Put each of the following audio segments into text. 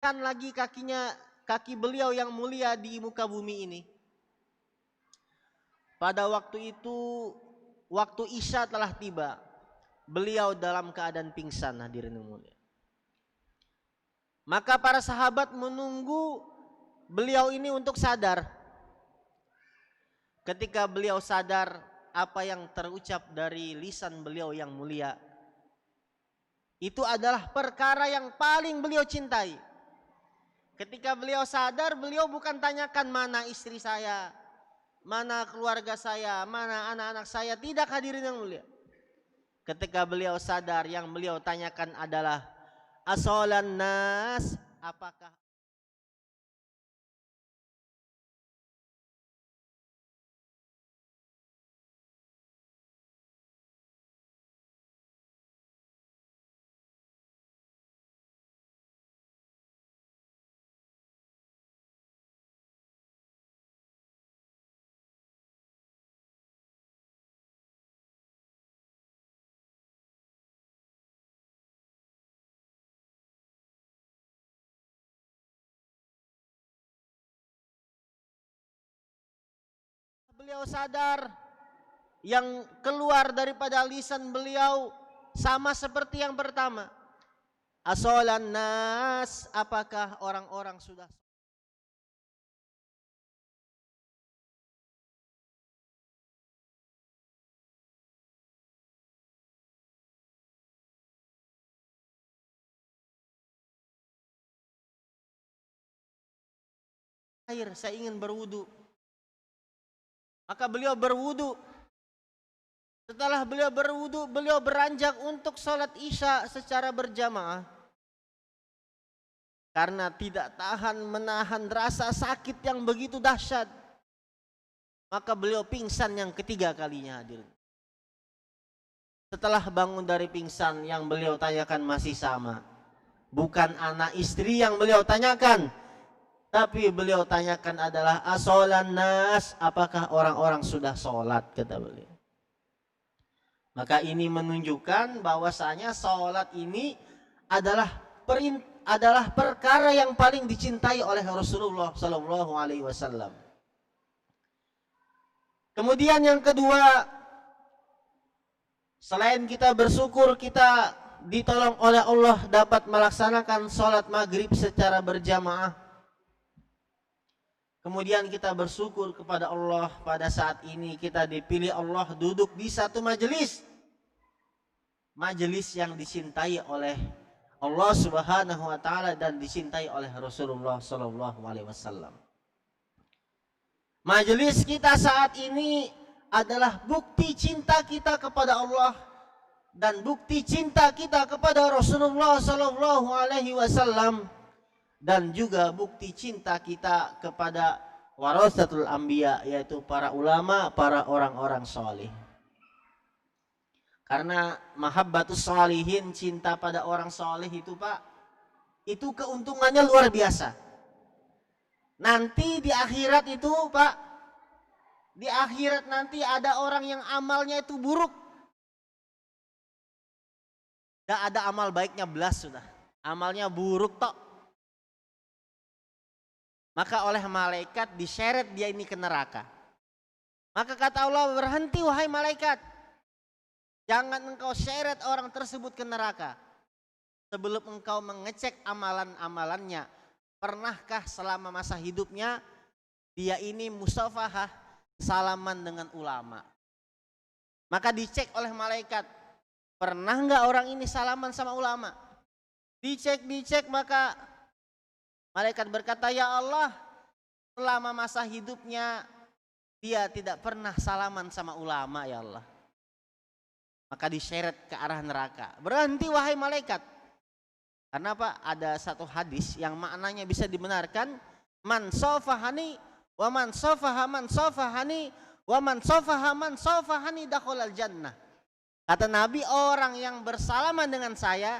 kan lagi kaki beliau yang mulia di muka bumi ini. Pada waktu itu, waktu Isya telah tiba. Beliau dalam keadaan pingsan, hadirin mulia. Maka para sahabat menunggu beliau ini untuk sadar. Ketika beliau sadar, apa yang terucap dari lisan beliau yang mulia, itu adalah perkara yang paling beliau cintai. Ketika beliau sadar, beliau bukan tanyakan mana istri saya, mana keluarga saya, mana anak-anak saya. Tidak, hadirin yang mulia. Ketika beliau sadar, yang beliau tanyakan adalah asolan nas, apakah beliau sadar, yang keluar daripada lisan beliau sama seperti yang pertama. Asolan nas, apakah orang-orang sudah air, saya ingin berwudu. Maka beliau berwudu. Setelah beliau berwudu, beliau beranjak untuk sholat Isya secara berjamaah. Karena tidak tahan menahan rasa sakit yang begitu dahsyat, maka beliau pingsan yang ketiga kalinya, hadirin. Setelah bangun dari pingsan, yang beliau tanyakan masih sama. Bukan anak istri yang beliau tanyakan, tapi beliau tanyakan adalah asolan nas, apakah orang-orang sudah sholat, kata beliau. Maka ini menunjukkan bahwasanya sholat ini adalah perkara yang paling dicintai oleh Rasulullah Sallallahu Alaihi Wasallam. Kemudian yang kedua, selain kita bersyukur kita ditolong oleh Allah dapat melaksanakan sholat maghrib secara berjamaah, kemudian kita bersyukur kepada Allah pada saat ini kita dipilih Allah duduk di satu majelis yang dicintai oleh Allah Subhanahu wa taala dan dicintai oleh Rasulullah sallallahu alaihi wasallam. Majelis kita saat ini adalah bukti cinta kita kepada Allah dan bukti cinta kita kepada Rasulullah sallallahu alaihi wasallam, dan juga bukti cinta kita kepada warasatul anbiya, yaitu para ulama, para orang-orang saleh. Karena mahabbatus shalihin, cinta pada orang saleh itu, Pak, itu keuntungannya luar biasa. Nanti di akhirat itu, Pak, di akhirat nanti ada orang yang amalnya itu buruk. Gak ada amal baiknya belas sudah. Amalnya buruk tok. Maka oleh malaikat diseret dia ini ke neraka. Maka kata Allah, berhenti wahai malaikat. Jangan engkau seret orang tersebut ke neraka sebelum engkau mengecek amalan-amalannya. Pernahkah selama masa hidupnya dia ini musafahah, salaman dengan ulama? Maka dicek oleh malaikat, pernah enggak orang ini salaman sama ulama? Dicek, maka malaikat berkata, ya Allah, selama masa hidupnya dia tidak pernah salaman sama ulama, ya Allah. Maka diseret ke arah neraka. Berhenti wahai malaikat. Karena apa? Ada satu hadis yang maknanya bisa dibenarkan, man safahani wa man safaha man safahani wa man safaha man safahani dakhalal jannah. Kata Nabi, orang yang bersalaman dengan saya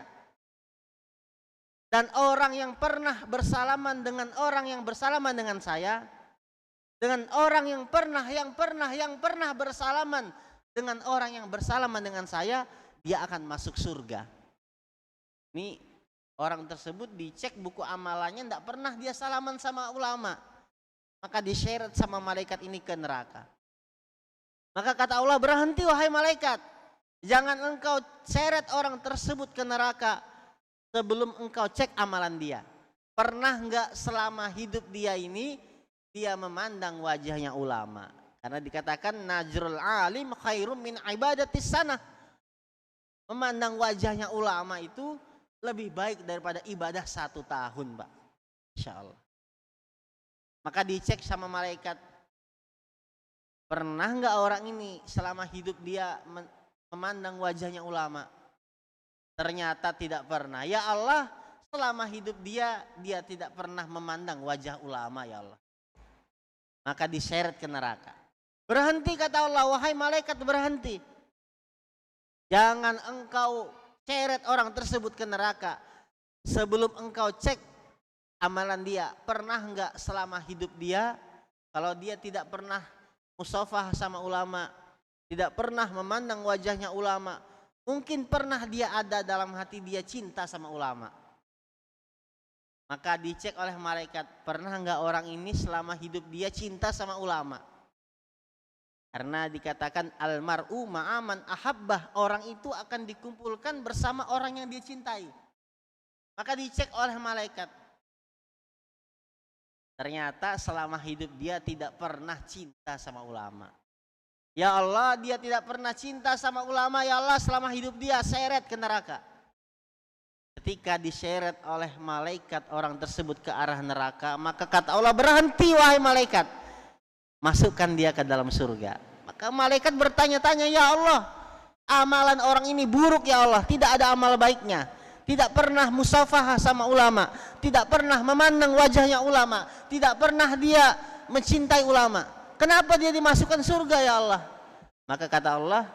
dan orang yang pernah bersalaman dengan orang yang bersalaman dengan saya, dengan orang yang pernah bersalaman dengan orang yang bersalaman dengan saya, dia akan masuk surga. Ini Orang tersebut dicek buku amalannya, tidak pernah dia salaman sama ulama, maka diseret sama malaikat ini ke neraka. Maka kata Allah, berhenti wahai malaikat, jangan engkau seret orang tersebut ke neraka sebelum engkau cek amalan dia. Pernah enggak selama hidup dia ini dia memandang wajahnya ulama? Karena dikatakan najrul alim khairum min ibadatis sana. Memandang wajahnya ulama itu lebih baik daripada ibadah 1 tahun, Pak. Insya Allah. Maka dicek sama malaikat, pernah enggak orang ini selama hidup dia memandang wajahnya ulama? Ternyata tidak pernah. Ya Allah, selama hidup dia tidak pernah memandang wajah ulama, ya Allah. Maka diseret ke neraka. Berhenti kata Allah, wahai malaikat, berhenti. Jangan engkau seret orang tersebut ke neraka sebelum engkau cek amalan dia. Pernah enggak selama hidup dia, kalau dia tidak pernah musafah sama ulama, tidak pernah memandang wajahnya ulama, mungkin pernah dia ada dalam hati dia cinta sama ulama. Maka dicek oleh malaikat, pernah enggak orang ini selama hidup dia cinta sama ulama? Karena dikatakan almar'u ma'aman ahabbah, orang itu akan dikumpulkan bersama orang yang dia cintai. Maka dicek oleh malaikat, ternyata selama hidup dia tidak pernah cinta sama ulama. Ya Allah, dia tidak pernah cinta sama ulama, ya Allah, selama hidup dia seret ke neraka. Ketika diseret oleh malaikat orang tersebut ke arah neraka, maka kata Allah, berhenti wahai malaikat, masukkan dia ke dalam surga. Maka malaikat bertanya-tanya, ya Allah, amalan orang ini buruk ya Allah, tidak ada amal baiknya, tidak pernah musafahah sama ulama, tidak pernah memandang wajahnya ulama, tidak pernah dia mencintai ulama, kenapa dia dimasukkan surga ya Allah? Maka kata Allah,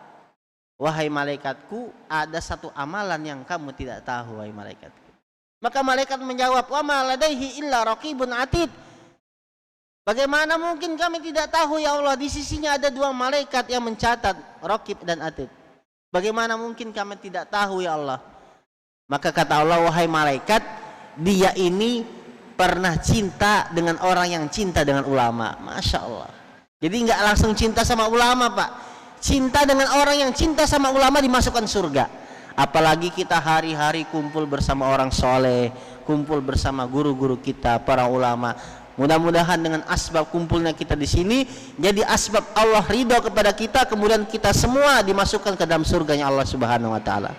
wahai malaikatku, ada satu amalan yang kamu tidak tahu wahai malaikatku. Maka malaikat menjawab, wa ma ladaihi illa raqibun atid. Bagaimana mungkin kami tidak tahu ya Allah, di sisinya ada 2 malaikat yang mencatat, raqib dan atid. Bagaimana mungkin kami tidak tahu ya Allah? Maka kata Allah, wahai malaikat, dia ini pernah cinta dengan orang yang cinta dengan ulama. Masya Allah. Jadi nggak langsung cinta sama ulama, Pak. Cinta dengan orang yang cinta sama ulama dimasukkan surga. Apalagi kita hari-hari kumpul bersama orang soleh, kumpul bersama guru-guru kita, para ulama. Mudah-mudahan dengan asbab kumpulnya kita di sini jadi asbab Allah ridho kepada kita, kemudian kita semua dimasukkan ke dalam surganya Allah Subhanahu wa taala.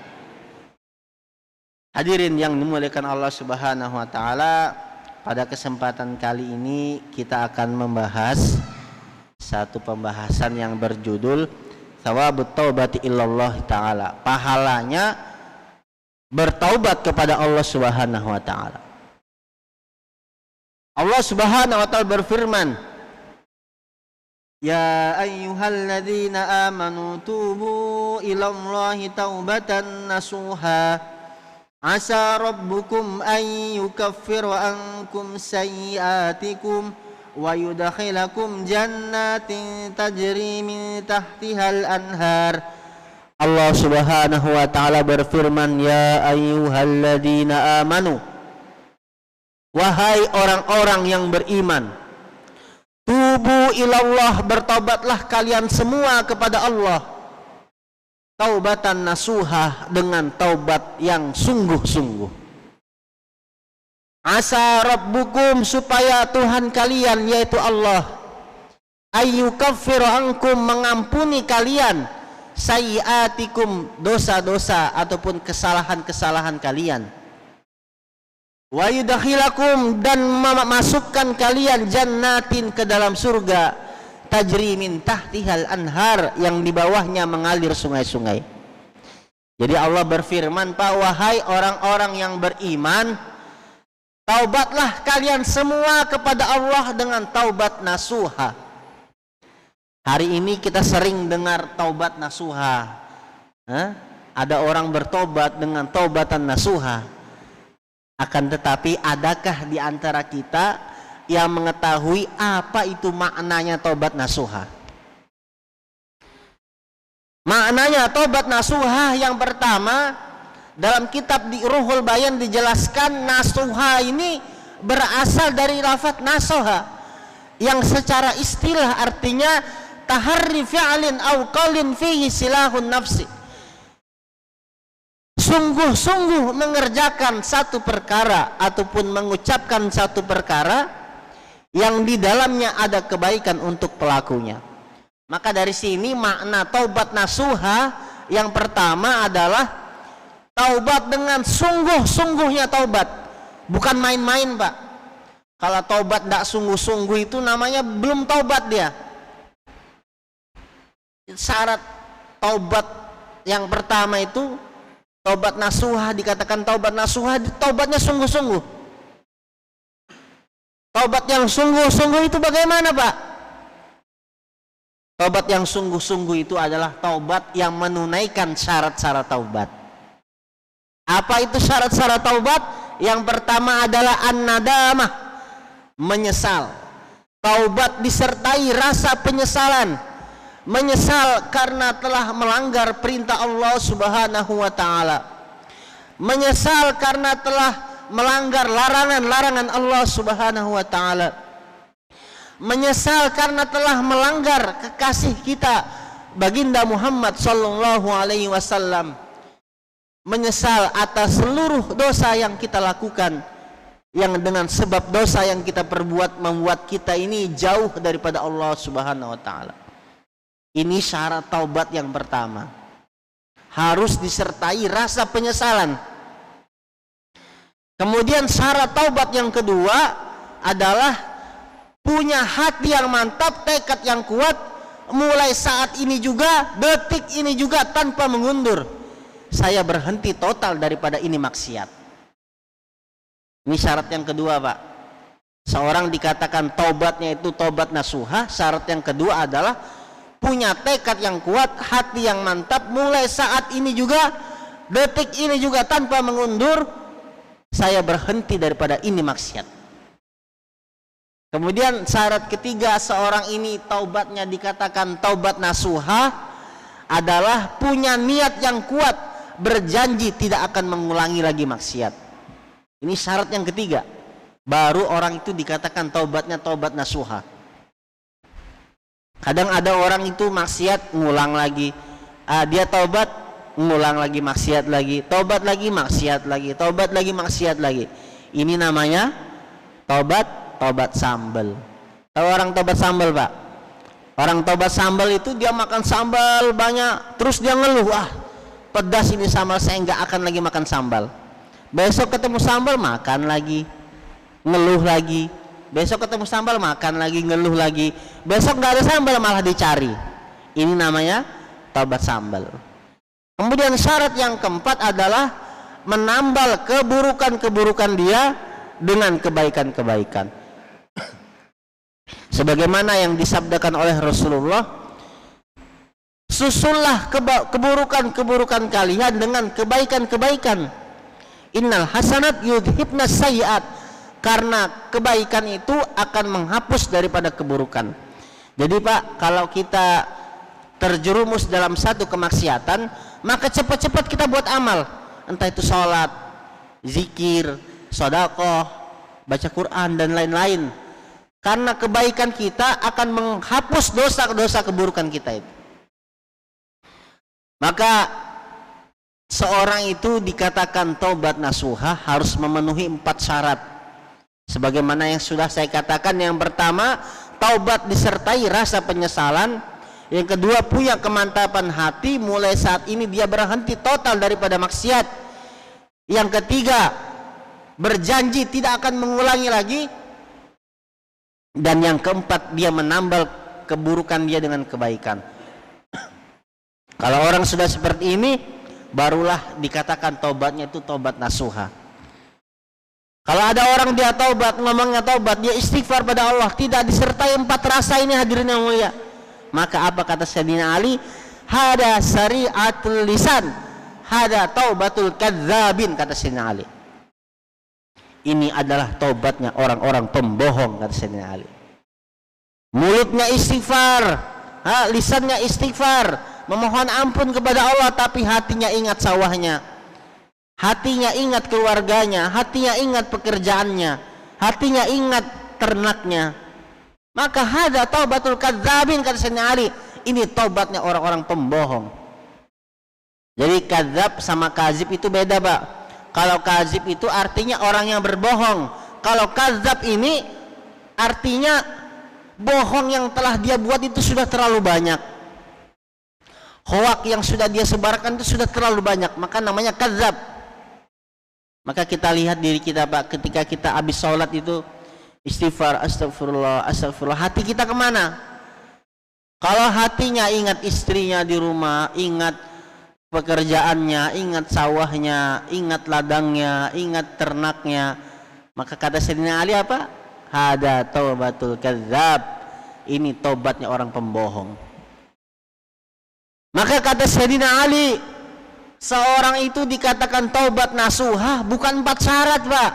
Hadirin yang dimuliakan Allah Subhanahu wa taala, pada kesempatan kali ini kita akan membahas satu pembahasan yang berjudul Thawabut taubati illallah taala. Pahalanya bertaubat kepada Allah Subhanahu wa taala. Allah Subhanahu wa taala berfirman, ya ayyuhalladzina amanu tubu ilallahi taubatan nasuha asa rabbukum an yukaffiru ankum sayyiatikum wa yudkhilakum jannatin tajri min tahtihal anhar. Allah Subhanahu wa taala berfirman, ya ayyuhalladzina amanu, wahai orang-orang yang beriman, tubu ilallah, bertobatlah kalian semua kepada Allah, taubatan nasuha, dengan taubat yang sungguh-sungguh. Asa rabbukum, supaya Tuhan kalian yaitu Allah, ayyukaffiru ankum, mengampuni kalian, sayyiatikum, dosa-dosa ataupun kesalahan-kesalahan kalian, wa yudkhilakum, dan memasukkan kalian jannatin, ke dalam surga, tajri min tahtihal anhar, yang di bawahnya mengalir sungai-sungai. Jadi Allah berfirman, Pak, wahai orang-orang yang beriman, taubatlah kalian semua kepada Allah dengan taubat nasuha. Hari ini kita sering dengar taubat nasuha. Ada orang bertobat dengan taubatan nasuha. Akan tetapi adakah di antara kita yang mengetahui apa itu maknanya taubat nasuha? Maknanya taubat nasuha yang pertama, Dalam kitab di Ruhul Bayan dijelaskan nasuha ini berasal dari lafaz nasoha yang secara istilah artinya taharri fi'lin aw qaulin fihi silahun nafsi. Sungguh-sungguh mengerjakan satu perkara ataupun mengucapkan satu perkara yang di dalamnya ada kebaikan untuk pelakunya. Maka dari sini makna taubat nasuha yang pertama adalah taubat dengan sungguh-sungguhnya taubat, bukan main-main, Pak. Kalau taubat tidak sungguh-sungguh itu namanya belum taubat dia. Syarat taubat yang pertama itu taubat nasuha, dikatakan taubat nasuha, taubatnya sungguh-sungguh. Taubat yang sungguh-sungguh itu bagaimana, Pak? Taubat yang sungguh-sungguh itu adalah taubat yang menunaikan syarat-syarat taubat. Apa itu syarat-syarat taubat? Yang pertama adalah an-nadamah, menyesal. Taubat disertai rasa penyesalan, menyesal karena telah melanggar perintah Allah Subhanahu wa taala, menyesal karena telah melanggar larangan-larangan Allah Subhanahu wa taala, menyesal karena telah melanggar kekasih kita baginda Muhammad sallallahu alaihi wasallam, menyesal atas seluruh dosa yang kita lakukan, yang dengan sebab dosa yang kita perbuat membuat kita ini jauh daripada Allah Subhanahu wa taala. Ini syarat taubat yang pertama, harus disertai rasa penyesalan. Kemudian syarat taubat yang kedua adalah punya hati yang mantap, tekad yang kuat, mulai saat ini juga, detik ini juga tanpa mengundur, saya berhenti total daripada ini maksiat. Ini syarat yang kedua, Pak. Seorang dikatakan taubatnya itu taubat nasuha, syarat yang kedua adalah punya tekad yang kuat, hati yang mantap, mulai saat ini juga, detik ini juga tanpa mengundur, saya berhenti daripada ini maksiat. Kemudian syarat ketiga seorang ini taubatnya dikatakan taubat nasuha adalah punya niat yang kuat, berjanji tidak akan mengulangi lagi maksiat. Ini syarat yang ketiga, baru orang itu dikatakan taubatnya taubat nasuha. Kadang ada orang itu maksiat ngulang lagi, dia taubat ngulang lagi maksiat lagi, taubat lagi maksiat lagi, taubat lagi maksiat lagi. Ini namanya taubat sambal. Tahu orang taubat sambal, Pak? Orang taubat sambal itu dia makan sambal banyak, terus dia ngeluh, pedas ini sambal, saya nggak akan lagi makan sambal. Besok ketemu sambal makan lagi, ngeluh lagi. Besok ketemu sambal makan lagi, ngeluh lagi. Besok nggak ada sambal malah dicari. Ini namanya taubat sambal. Kemudian syarat yang keempat adalah menambal keburukan-keburukan dia dengan kebaikan-kebaikan. Sebagaimana yang disabdakan oleh Rasulullah, susullah keburukan-keburukan kalian dengan kebaikan-kebaikan. Innal hasanat yudhibnas sayyi'at, karena kebaikan itu akan menghapus daripada keburukan. Jadi, Pak, kalau kita terjerumus dalam satu kemaksiatan, maka cepat-cepat kita buat amal, entah itu sholat, zikir, sedekah, baca Quran dan lain-lain, karena kebaikan kita akan menghapus dosa-dosa keburukan kita itu. Maka seorang itu dikatakan taubat nasuha harus memenuhi 4 syarat. Sebagaimana yang sudah saya katakan, yang pertama taubat disertai rasa penyesalan, yang kedua punya kemantapan hati, mulai saat ini dia berhenti total daripada maksiat, yang ketiga berjanji tidak akan mengulangi lagi, dan yang keempat dia menambal keburukan dia dengan kebaikan. Kalau orang sudah seperti ini, barulah dikatakan taubatnya itu taubat nasuha. Kalau ada orang dia taubat, ngomongnya taubat, dia istighfar pada Allah, tidak disertai 4 rasa ini, hadirin yang mulia, maka apa kata Sayyidina Ali? Hada syari'atul lisan, hada taubatul kadzabin, kata Sayyidina Ali. Ini adalah taubatnya orang-orang pembohong, kata Sayyidina Ali. Mulutnya istighfar, lisannya istighfar, memohon ampun kepada Allah, tapi hatinya ingat sawahnya. hatinya ingat keluarganya, hatinya ingat pekerjaannya, hatinya ingat ternaknya, maka hada taubatul kadzabin, kata Sayyidina Ali, ini taubatnya orang-orang pembohong. Jadi kadzab sama kazib itu beda, Pak. Kalau kazib itu artinya orang yang berbohong, kalau kadzab ini artinya bohong yang telah dia buat itu sudah terlalu banyak, hoak yang sudah dia sebarkan itu sudah terlalu banyak, maka namanya kadzab. Maka kita lihat diri kita, Pak, ketika kita habis sholat itu istighfar, astagfirullah, astagfirullah, hati kita kemana? Kalau hatinya ingat istrinya di rumah, ingat pekerjaannya, ingat sawahnya, ingat ladangnya, ingat ternaknya, maka kata Sayyidina Ali apa? Hada taubatul kadzab, ini tobatnya orang pembohong. Maka kata Sayyidina Ali, seorang itu dikatakan taubat nasuhah bukan 4 syarat, Pak.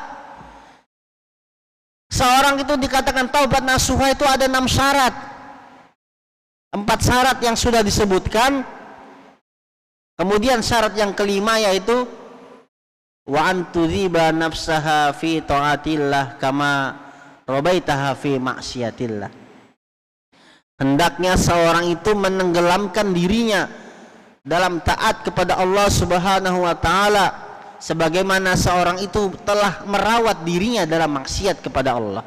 Seorang itu dikatakan taubat nasuhah itu ada 6 syarat. 4 syarat yang sudah disebutkan. Kemudian syarat yang kelima yaitu wa antudhiba nafsaha fi taatillah kama rabaitaha fi maksiatillah. Hendaknya seorang itu menenggelamkan dirinya dalam taat kepada Allah Subhanahu wa taala sebagaimana seorang itu telah merawat dirinya dalam maksiat kepada Allah.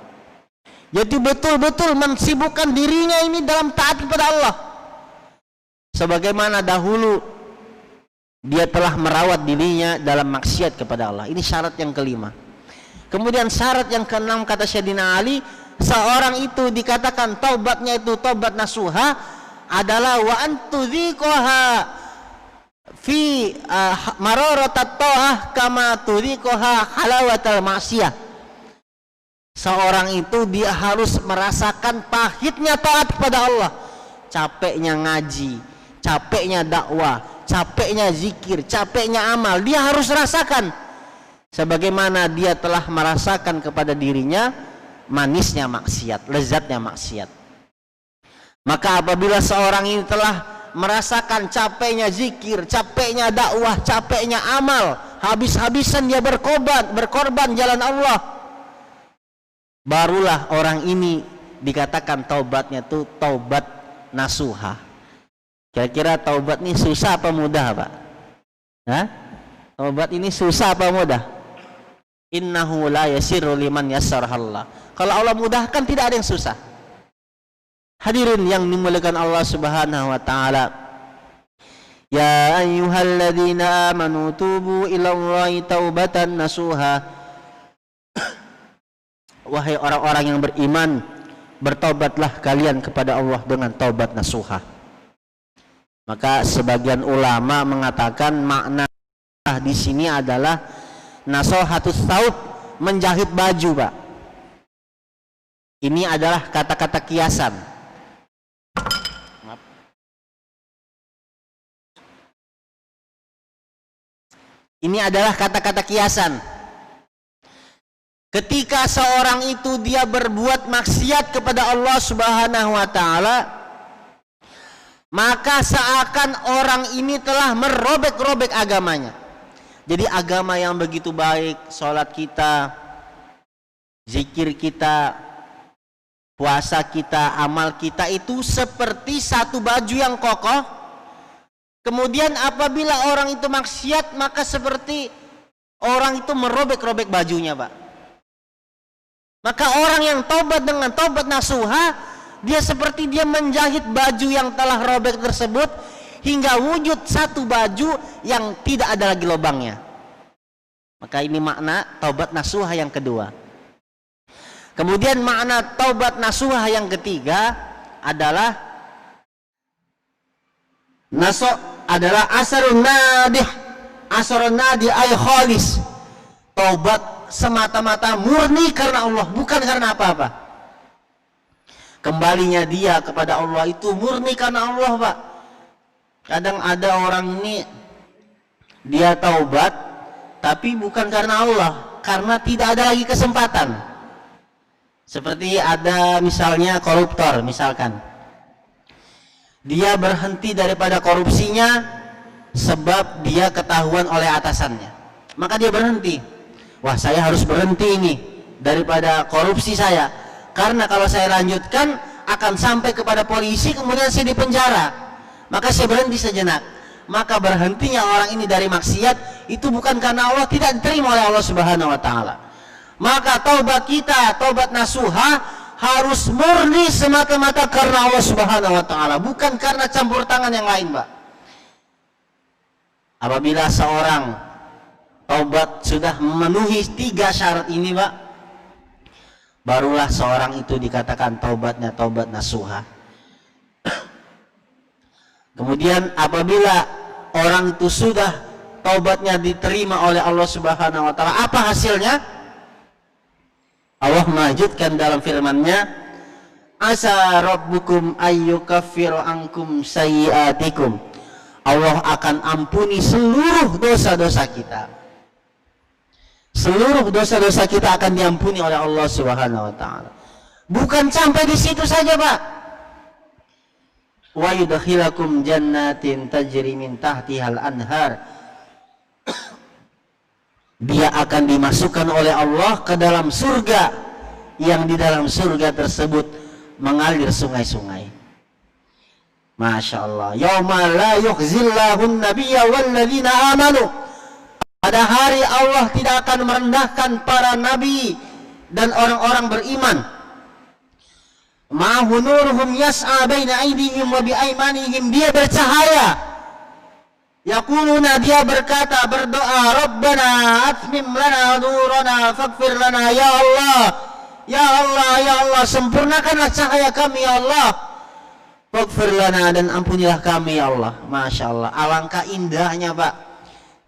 Jadi betul-betul mensibukkan dirinya ini dalam taat kepada Allah sebagaimana dahulu dia telah merawat dirinya dalam maksiat kepada Allah. Ini syarat yang kelima. Kemudian syarat yang keenam kata Sayyidina Ali, seorang itu dikatakan taubatnya itu taubat nasuha adalah wa antudhiqaha fi mararatat ta'ah kama tudhiqaha halawatal ma'siyah. Seorang itu dia harus merasakan pahitnya taat kepada Allah, capeknya ngaji, capeknya dakwah, capeknya zikir, capeknya amal, dia harus rasakan sebagaimana dia telah merasakan kepada dirinya manisnya maksiat, lezatnya maksiat. Maka apabila seorang ini telah merasakan capeknya zikir, capeknya dakwah, capeknya amal, habis-habisan dia berkorban jalan Allah, barulah orang ini dikatakan taubatnya itu taubat nasuha. Kira-kira taubat ini susah apa mudah, Pak? Hah? Taubat ini susah apa mudah? Innahu la yasiru liman yassarahallah. Kalau Allah mudahkan tidak ada yang susah. Hadirin yang dimuliakan Allah Subhanahu wa taala. Ya ayyuhalladzina amanu tubu ilallahi taubatan nasuha. Wahai orang-orang yang beriman, bertobatlah kalian kepada Allah dengan taubat nasuha. Maka sebagian ulama mengatakan makna di sini adalah nasuhatus taub, menjahit baju, Pak. Ini adalah kata-kata kiasan. Ini adalah kata-kata kiasan. Ketika seorang itu dia berbuat maksiat kepada Allah Subhanahu wa taala, maka seakan orang ini telah merobek-robek agamanya. Jadi agama yang begitu baik, sholat kita, zikir kita, puasa kita, amal kita itu seperti satu baju yang kokoh. Kemudian apabila orang itu maksiat, maka seperti orang itu merobek-robek bajunya, Pak. Maka orang yang taubat dengan taubat nasuha, dia seperti dia menjahit baju yang telah robek tersebut hingga wujud satu baju yang tidak ada lagi lubangnya. Maka ini makna taubat nasuha yang kedua. Kemudian makna taubat nasuha yang ketiga adalah adalah asarun nadih ay khalis. Taubat semata-mata murni karena Allah, bukan karena apa-apa. Kembalinya dia kepada Allah itu murni karena Allah, Pak. Kadang ada orang ini dia taubat tapi bukan karena Allah, karena tidak ada lagi kesempatan. Seperti ada misalnya koruptor, misalkan dia berhenti daripada korupsinya sebab dia ketahuan oleh atasannya. Maka dia berhenti. Wah, saya harus berhenti ini daripada korupsi saya, karena kalau saya lanjutkan akan sampai kepada polisi, kemudian saya dipenjara. Maka saya berhenti sejenak. Maka berhentinya orang ini dari maksiat itu bukan karena Allah, tidak diterima oleh Allah Subhanahu wa taala. Maka taubat kita, taubat nasuha, harus murni semata-mata karena Allah Subhanahu wa taala, bukan karena campur tangan yang lain, Pak. Apabila seorang taubat sudah memenuhi 3 syarat ini, Pak, barulah seorang itu dikatakan taubatnya taubat nasuha. Kemudian apabila orang itu sudah taubatnya diterima oleh Allah Subhanahu wa taala, apa hasilnya? Allah melanjutkan dalam firman-Nya, asa rabbukum ayyukaffiru ankum sayyi'atikum. Allah akan ampuni seluruh dosa-dosa kita. Seluruh dosa-dosa kita akan diampuni oleh Allah Subhanahu wa taala. Bukan sampai di situ saja, Pak. Wa yudkhilakum jannatin tajri min tahtihal anhar. Dia akan dimasukkan oleh Allah ke dalam surga, yang di dalam surga tersebut mengalir sungai-sungai. Masya Allah. Yauma la yukhzillahun nabiyya walladzina amanu. Pada hari Allah tidak akan merendahkan para nabi dan orang-orang beriman. Ma'ahu nuruhum yas'a baina aydihim wa biaymanihim. Dia bercahaya. Yaquluna, dia berkata, berdoa, Rabbana atmim lana nurana faghfir lana, ya Allah, ya Allah, ya Allah, sempurnakanlah cahaya kami ya Allah. Faghfir lana, dan ampunilah kami ya Allah. Masya Allah, alangkah indahnya, Pak.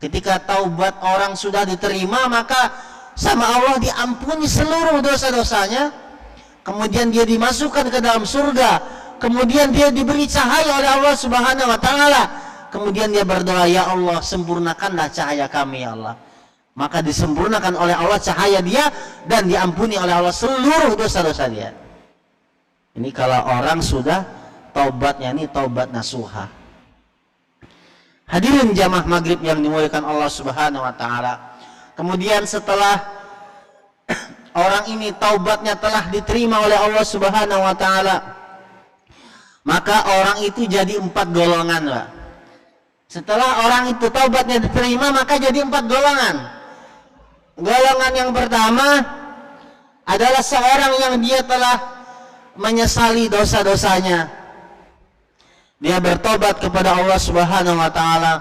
Ketika taubat orang sudah diterima, maka sama Allah diampuni seluruh dosa-dosanya. Kemudian dia dimasukkan ke dalam surga. Kemudian dia diberi cahaya oleh Allah Subhanahu wa taala. Kemudian dia berdoa, ya Allah, sempurnakanlah cahaya kami ya Allah. Maka disempurnakan oleh Allah cahaya dia dan diampuni oleh Allah seluruh dosa-dosa dia. Ini kalau orang sudah taubatnya ini taubat nasuha. Hadirin jamaah maghrib yang dimuliakan Allah Subhanahu wa taala. Kemudian setelah orang ini taubatnya telah diterima oleh Allah Subhanahu wa taala, maka orang itu jadi 4 golongan, Pak. Setelah orang itu taubatnya diterima, maka jadi 4 golongan. Golongan yang pertama adalah seorang yang dia telah menyesali dosa-dosanya. Dia bertobat kepada Allah Subhanahu wa taala.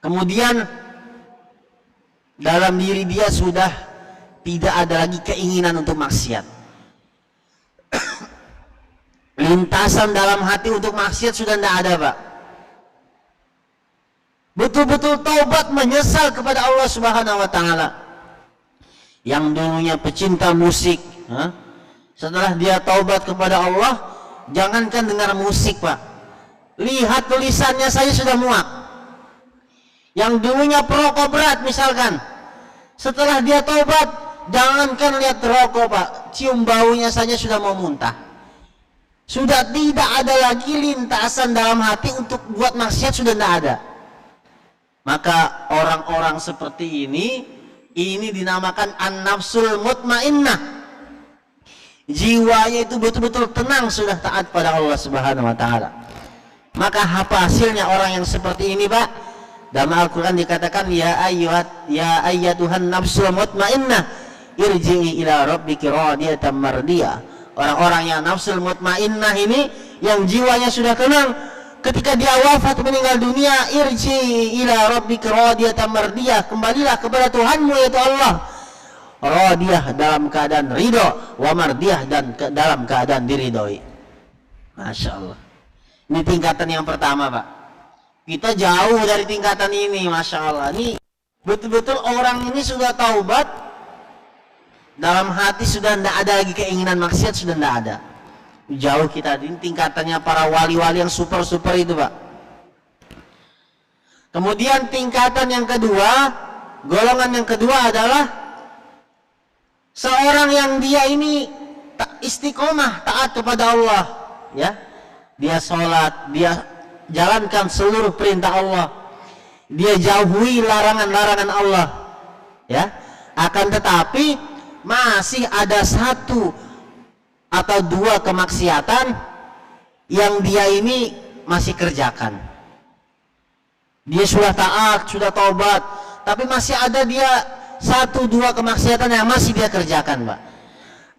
Kemudian dalam diri dia sudah tidak ada lagi keinginan untuk maksiat. Lintasan dalam hati untuk maksiat sudah tidak ada, Pak. Betul-betul taubat menyesal kepada Allah Subhanahu wa taala. Yang dulunya pecinta musik, setelah dia taubat kepada Allah, jangankan dengar musik, Pak, lihat tulisannya saja sudah muak. Yang dulunya perokok berat misalkan, setelah dia taubat, jangankan lihat rokok, Pak, cium baunya saja sudah mau muntah. Sudah tidak ada lagi lintasan dalam hati untuk buat maksiat, sudah tidak ada. Maka orang-orang seperti ini dinamakan an-nafsul mutmainnah. Jiwanya itu betul-betul tenang, sudah taat pada Allah Subhanahu wa taala. Maka apa hasilnya orang yang seperti ini, Pak? Dalam Al-Qur'an dikatakan, ya ayyatuhan nafsul mutmainnah irji'i ila rabbiki radiyatan mardiyah. Orang-orang yang nafsul mutmainnah ini, yang jiwanya sudah tenang, ketika dia wafat meninggal dunia, irji ila rabbika radiyatan mardiyah, kembalilah kepada Tuhanmu yaitu Allah, radiyah dalam keadaan ridho, wa mardiyah dan dalam keadaan diridhoi. Masya Allah. Ini tingkatan yang pertama, Pak. Kita jauh dari tingkatan ini, Masya Allah. Ini betul-betul orang ini sudah taubat, dalam hati sudah tidak ada lagi keinginan maksiat, sudah tidak ada. Jauh kita. Ini tingkatannya para wali-wali yang super-super itu, Pak. Kemudian tingkatan yang kedua, golongan yang kedua adalah seorang yang dia ini istiqomah taat kepada Allah, ya. Dia sholat, dia jalankan seluruh perintah Allah. dia jauhi larangan-larangan Allah, ya. Akan tetapi masih ada satu atau dua kemaksiatan yang dia ini masih kerjakan. Dia sudah taat, sudah taubat, tapi masih ada dia satu dua kemaksiatan yang masih dia kerjakan, Pak.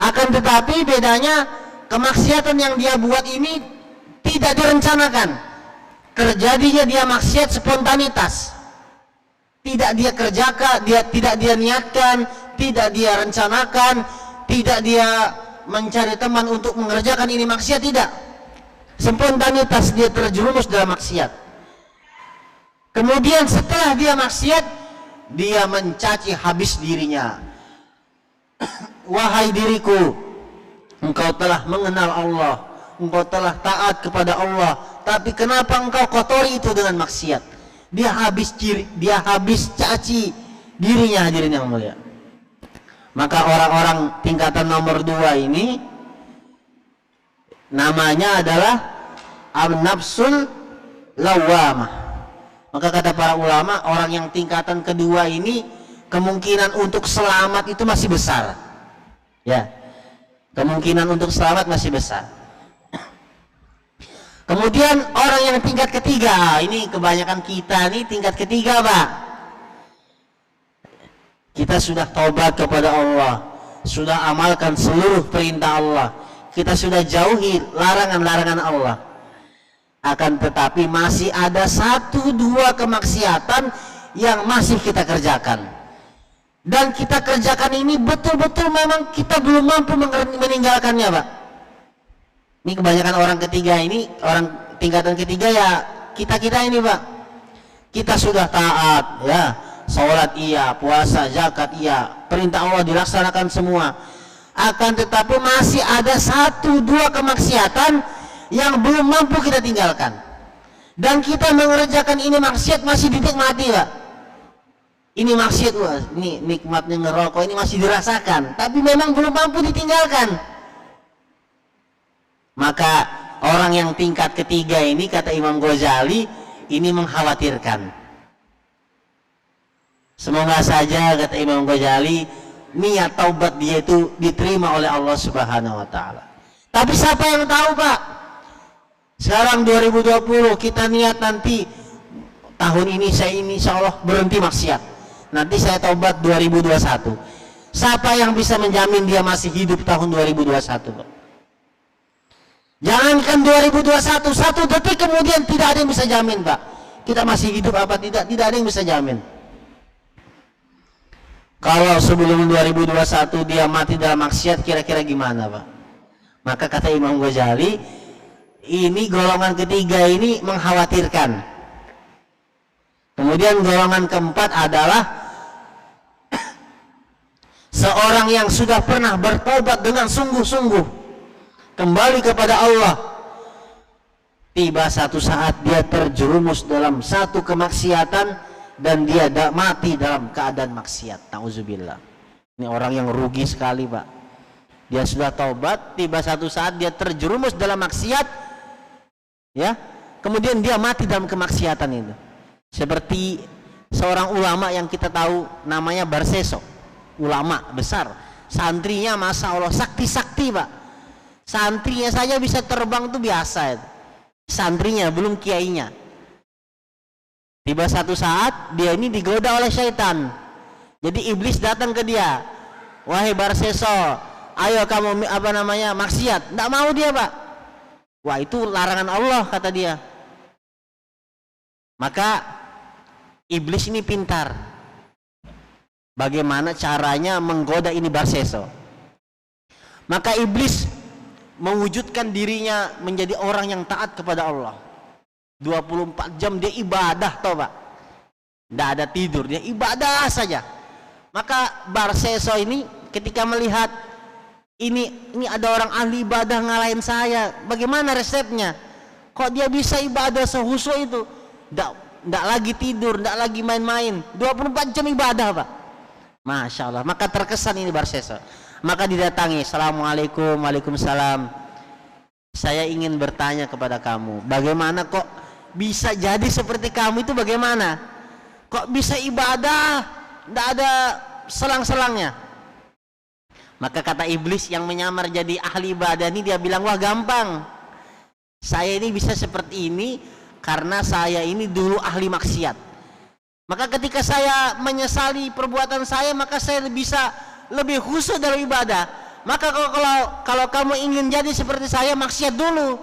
Akan tetapi bedanya, kemaksiatan yang dia buat ini tidak direncanakan. Terjadinya dia maksiat spontanitas. Tidak dia kerjakan, tidak dia niatkan, tidak dia rencanakan, tidak dia mencari teman untuk mengerjakan ini maksiat, tidak. Spontanitas dia terjerumus dalam maksiat. Kemudian setelah dia maksiat, dia mencaci habis dirinya. Wahai diriku, engkau telah mengenal Allah, engkau telah taat kepada Allah, tapi kenapa engkau kotori itu dengan maksiat? Dia habis caci dirinya, hadirin yang mulia. Maka orang-orang tingkatan nomor 2 ini namanya adalah an-nafsul lawwamah. Maka kata para ulama, orang yang tingkatan kedua ini kemungkinan untuk selamat itu masih besar, ya. Kemungkinan untuk selamat masih besar. Kemudian orang yang tingkat ketiga, ini kebanyakan kita nih tingkat ketiga, Pak. Kita sudah taubat kepada Allah, sudah amalkan seluruh perintah Allah, kita sudah jauhi larangan-larangan Allah. Akan tetapi masih ada satu dua kemaksiatan yang masih kita kerjakan, dan kita kerjakan ini betul-betul memang kita belum mampu meninggalkannya, Pak. Ini kebanyakan orang ketiga ini, orang tingkatan ketiga, ya kita ini, Pak. Kita sudah taat, ya, sholat iya, puasa, zakat iya, perintah Allah dilaksanakan semua. Akan tetapi masih ada satu dua kemaksiatan yang belum mampu kita tinggalkan, dan kita mengerjakan ini maksiat masih dinikmati, Pak. Ini maksiat, wah, ini nikmatnya ngerokok ini masih dirasakan, tapi memang belum mampu ditinggalkan. Maka orang yang tingkat ketiga ini, kata Imam Ghazali, ini mengkhawatirkan. Semoga saja, kata Imam Ghazali, niat taubat dia itu diterima oleh Allah Subhanahu wa taala. Tapi siapa yang tahu, Pak? Sekarang 2020, kita niat nanti tahun ini saya insya Allah berhenti maksiat, nanti saya taubat 2021. Siapa yang bisa menjamin dia masih hidup tahun 2021, Pak? Jangankan 2021, satu detik kemudian tidak ada yang bisa jamin, Pak. Kita masih hidup apa tidak ada yang bisa jamin. Kalau sebelum 2021 dia mati dalam maksiat, kira-kira gimana, Pak? Maka kata Imam Ghazali, ini golongan ketiga ini mengkhawatirkan. Kemudian golongan keempat adalah seorang yang sudah pernah bertobat dengan sungguh-sungguh, kembali kepada Allah, tiba satu saat dia terjerumus dalam satu kemaksiatan dan dia mati dalam keadaan maksiat. Nauzubillah. Ini orang yang rugi sekali, Pak. Dia sudah taubat, tiba satu saat dia terjerumus dalam maksiat, ya, kemudian dia mati dalam kemaksiatan itu. Seperti seorang ulama yang kita tahu namanya Barseso, ulama besar, santrinya masya Allah sakti-sakti, Pak. Santrinya saja bisa terbang tuh biasa itu. Santrinya belum kiainya. Tiba satu saat dia ini digoda oleh syaitan. Jadi iblis datang ke dia, wahai Barseso, ayo kamu maksiat. Nggak mau dia, Pak. Wah, itu larangan Allah, kata dia. Maka iblis ini pintar. Bagaimana caranya menggoda ini Barseso? Maka iblis mewujudkan dirinya menjadi orang yang taat kepada Allah. 24 jam dia ibadah, toh, Pak. Tidak ada tidur, dia ibadah saja. Maka Barseso ini ketika melihat ini ada orang ahli ibadah ngalahin saya, bagaimana resepnya? Kok dia bisa ibadah sehusu itu? Nggak lagi tidur, nggak lagi main-main, 24 jam ibadah, Pak. Masya Allah. Maka terkesan ini Barseso. Maka didatangi, Assalamualaikum, waalaikumsalam. Saya ingin bertanya kepada kamu, bagaimana kok bisa jadi seperti kamu itu, bagaimana? Kok bisa ibadah? Tidak ada selang-selangnya. Maka kata iblis yang menyamar jadi ahli ibadah ini, dia bilang, wah gampang. Saya ini bisa seperti ini karena saya ini dulu ahli maksiat. Maka ketika saya menyesali perbuatan saya, maka saya bisa lebih khusyuk dalam ibadah. Maka kalau kamu ingin jadi seperti saya, maksiat dulu,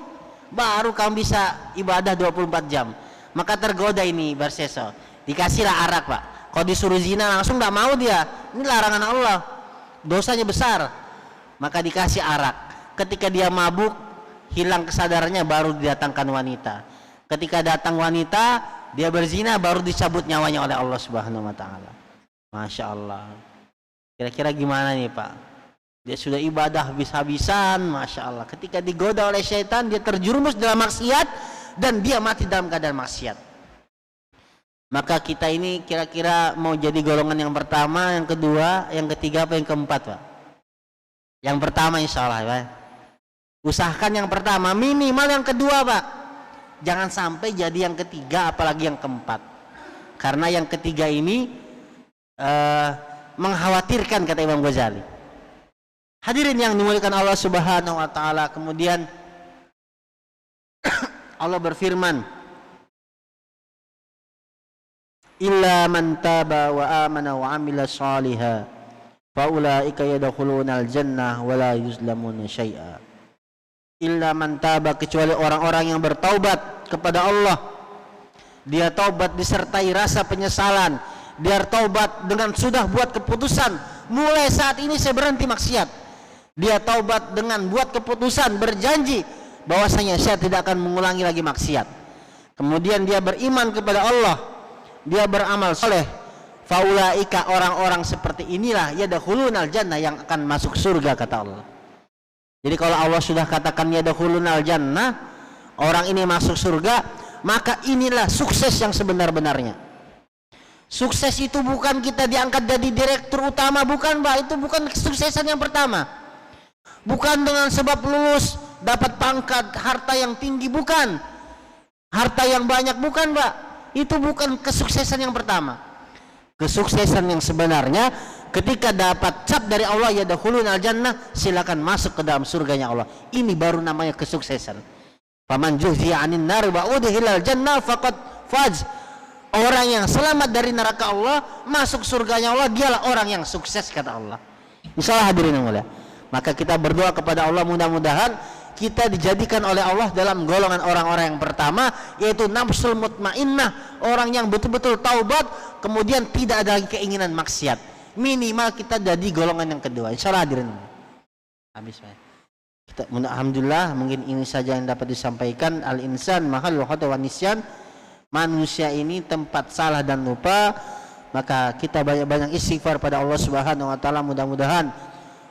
baru kamu bisa ibadah 24 jam. Maka tergoda ini Barseso, dikasihlah arak, Pak. Kalau disuruh zina langsung tidak mau dia, ini larangan Allah, dosanya besar. Maka dikasih arak. Ketika dia mabuk, hilang kesadarannya, baru didatangkan wanita. Ketika datang wanita, dia berzina, baru dicabut nyawanya oleh Allah Subhanahu wa taala. Masya Allah. Kira-kira gimana nih, Pak? Dia sudah ibadah habis-habisan, Masya Allah. Ketika digoda oleh syaitan, dia terjerumus dalam maksiat dan dia mati dalam keadaan maksiat. Maka kita ini kira-kira mau jadi golongan yang pertama, yang kedua, yang ketiga, apa yang keempat, Pak? Yang pertama insya Allah, Pak. Usahakan yang pertama, minimal yang kedua, Pak. Jangan sampai jadi yang ketiga, apalagi yang keempat. Karena yang ketiga ini mengkhawatirkan, kata Imam Ghazali. Hadirin yang dimuliakan Allah Subhanahu wa taala, kemudian Allah berfirman, illa man taba wa amana wa amila shaliha fa ulaika yadkhulunal jannah wa la yuzlamuna syai'a. Illa man taba, kecuali orang-orang yang bertaubat kepada Allah. Dia taubat disertai rasa penyesalan, dia taubat dengan sudah buat keputusan, mulai saat ini saya berhenti maksiat. Dia taubat dengan buat keputusan, berjanji bahwasanya saya tidak akan mengulangi lagi maksiat. Kemudian dia beriman kepada Allah, dia beramal soleh. Faulaika, orang-orang seperti inilah yadkhulunal jannah, yang akan masuk surga, kata Allah. Jadi kalau Allah sudah katakan yadkhulunal jannah, orang ini masuk surga, maka inilah sukses yang sebenar-benarnya. Sukses itu bukan kita diangkat jadi direktur utama, bukan, Pak. Itu bukan kesuksesan yang pertama. Bukan dengan sebab lulus dapat pangkat, harta yang tinggi, bukan. Harta yang banyak, bukan, Pak. Itu bukan kesuksesan yang pertama. Kesuksesan yang sebenarnya ketika dapat cap dari Allah yadkhulunal jannah, silakan masuk ke dalam surganya Allah. Ini baru namanya kesuksesan. Faman zuhziya 'anil nar wa udkhilal jannah faqad faz. Orang yang selamat dari neraka Allah, masuk surganya Allah, dialah orang yang sukses, kata Allah. Insyaallah hadirin yang mulia. Maka kita berdoa kepada Allah, mudah-mudahan kita dijadikan oleh Allah dalam golongan orang-orang yang pertama, yaitu nafsul mutmainnah, orang yang betul-betul taubat, kemudian tidak ada lagi keinginan maksiat. Minimal kita jadi golongan yang kedua. Insyaallah hadirin. Habis, Pak. Kita, alhamdulillah, mungkin ini saja yang dapat disampaikan. Al-insan mahallul khata' wan nisyan. Manusia ini tempat salah dan lupa. Maka kita banyak-banyak istighfar pada Allah Subhanahu wa taala. Mudah-mudahan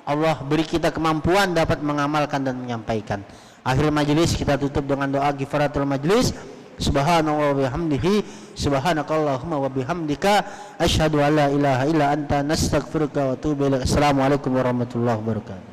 Allah beri kita kemampuan dapat mengamalkan dan menyampaikan. Akhir majelis kita tutup dengan doa kifaratul majelis. Subhanallah wa bihamdihi, subhanakallahumma wa bihamdika, asyhadu an la ilaha illa anta, nastaghfiruka wa atubu ilaik. Assalamualaikum warahmatullahi wabarakatuh.